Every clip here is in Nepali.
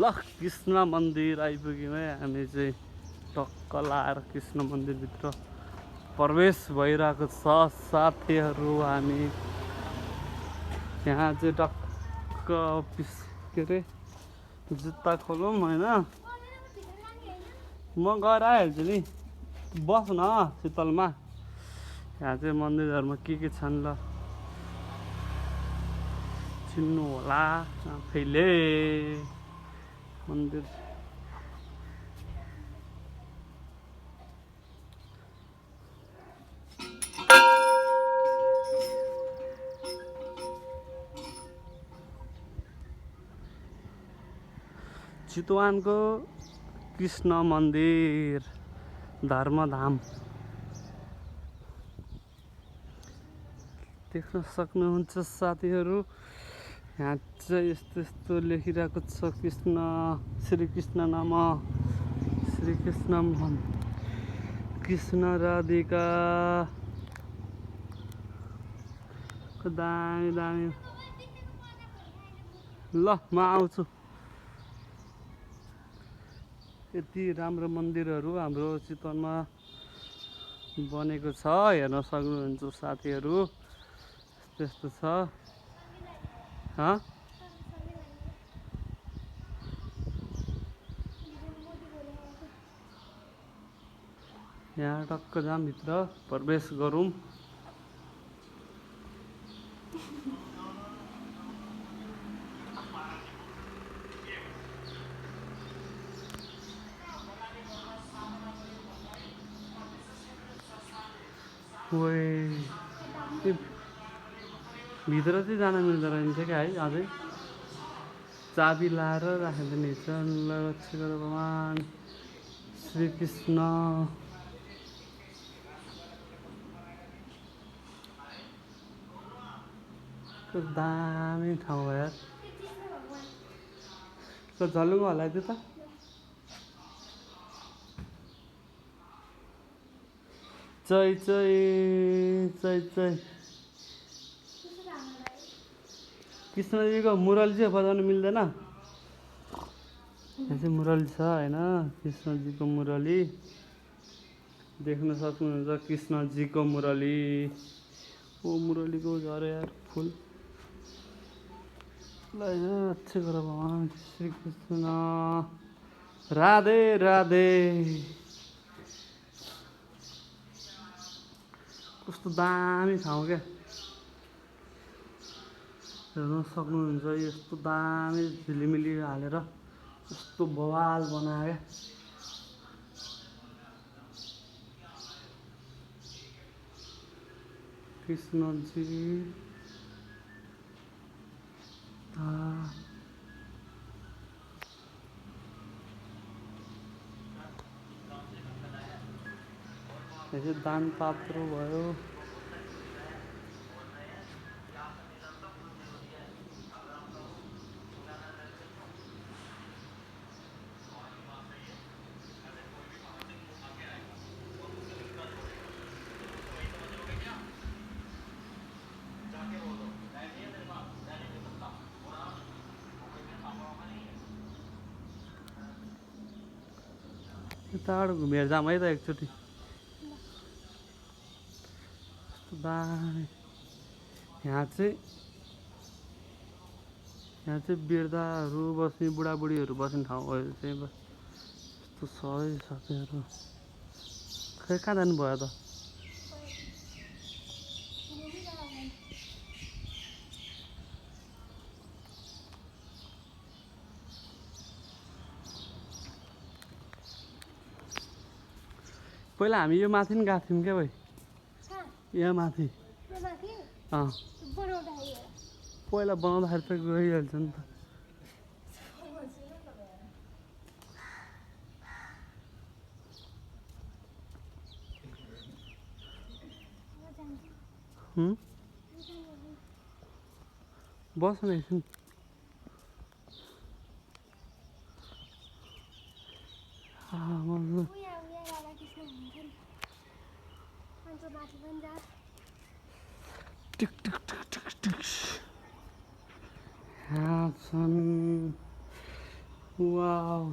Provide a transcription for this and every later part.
ल कृष्ण मन्दिर आइपुग्यौँ है। हामी चाहिँ टक्क लाएर कृष्ण मन्दिरभित्र प्रवेश भइरहेको छ साथीहरू। हामी यहाँ चाहिँ टक्क के अरे जुत्ता खोलौँ होइन। म गएर आइहाल्छु नि, बस न शीतलमा। यहाँ चाहिँ मन्दिरहरूमा के छन् ल चिन्नु होला आफैले। मन्दिर चितवनको कृष्ण मन्दिर धर्मधाम देख्न सक्नुहुन्छ साथीहरू। यहाँ चाहिँ यस्तो यस्तो लेखिरहेको छ कृष्ण श्रीकृष्ण नाम श्रीकृष्ण कृष्ण राधिका। दामी दामी। ल म आउँछु। यति राम्रो मन्दिरहरू हाम्रो चितवनमा बनेको छ, हेर्न सक्नुहुन्छ साथीहरू। त्यस्तो छ। यहाँ टक्क जाम भित्र प्रवेश गरौँ। भित्र चाहिँ जान मिल्दो रहेछ क्या है। अझै चाबी लाएर राखिदिने छ। लक्ष्य गर भगवान् श्रीकृष्ण। दामी ठाउँ हो यार। झलुङ हल्लाइदियो त। चै चै चै चै कृष्णजीको मुरली चाहिँ बजाउनु मिल्दैन। यहाँ चाहिँ मुरली छ होइन, कृष्णजीको मुरली देख्न सक्नुहुन्छ। कृष्णजीको मुरली। ओ मुरलीको झऱ्यो यार फुल। लक्ष्य गर भगवान् श्रीकृष्ण। राधे राधे। कस्तो दामी ठाउँ क्या। हेर्न सक्नुहुन्छ यस्तो दामी झिलिमिली हालेर कस्तो बवाल बनायो। कृष्णजी यो दान पात्र भयो। टाढो घुमेर जाऊँ है त एकचोटि। दामी। यहाँ चाहिँ वृद्धहरू बस्ने बुढाबुढीहरू बस्ने ठाउँ हो यो चाहिँ। यस्तो छ है साथीहरू। खै कहाँ जानुभयो त? पहिला हामी यो माथि नि गएको थियौँ क्या भाइ। यहाँ माथि पहिला बनाउँदाखेरि त गइहाल्छ नि त। बस न एकछिन। टिक टिक टिक टिक टिक। यहाँ छन् वाउ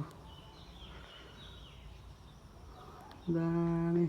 दामी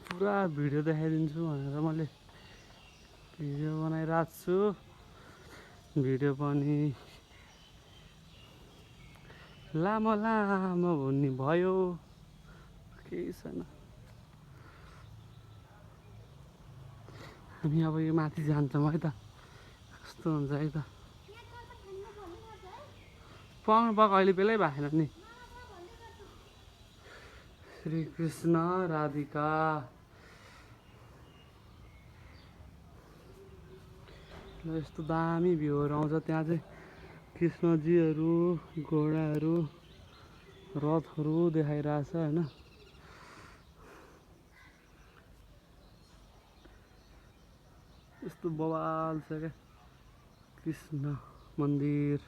पुरा भिडियो देखाइदिन्छु भनेर मैले भिडियो बनाइरहेको छु भिडियो पनि लामो लामो हुने भयो केही छैन हामी अब यो माथि जान्छौँ है त कस्तो हुन्छ है त पाउनु पाएको अहिले बेलै भएन नि श्री कृष्ण राधिका यस्तो दामी भ्यूहरू आउँछ त्यहाँ चाहिँ कृष्णजीहरू घोडाहरू रथहरू देखाइरहेछ होइन यस्तो बवाल छ क्या कृष्ण मन्दिर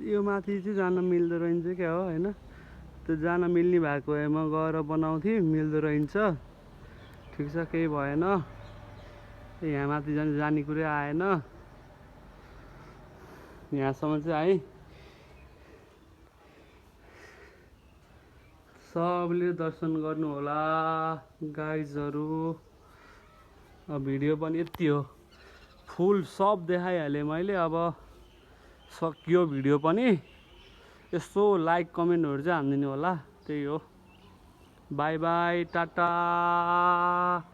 यो माथि चाहिँ जान मिल्दो रहन्छ क्या हो होइन त्यो जान मिल्ने भएको भएमा गएर बनाउँथेँ मिल्दो रहन्छ ठिक छ केही भएन यहाँ माथि जाने कुरै आएन यहाँसम्म चाहिँ है सबले दर्शन गर्नु होला गाइजहरू भिडियो पनि यति हो फुल सब देखाइहालेँ मैले अब सकियो भिडियो पनि यसो लाइक कमेन्टहरू चाहिँ हानिदिनु होला त्यही हो बाई बाई टाटा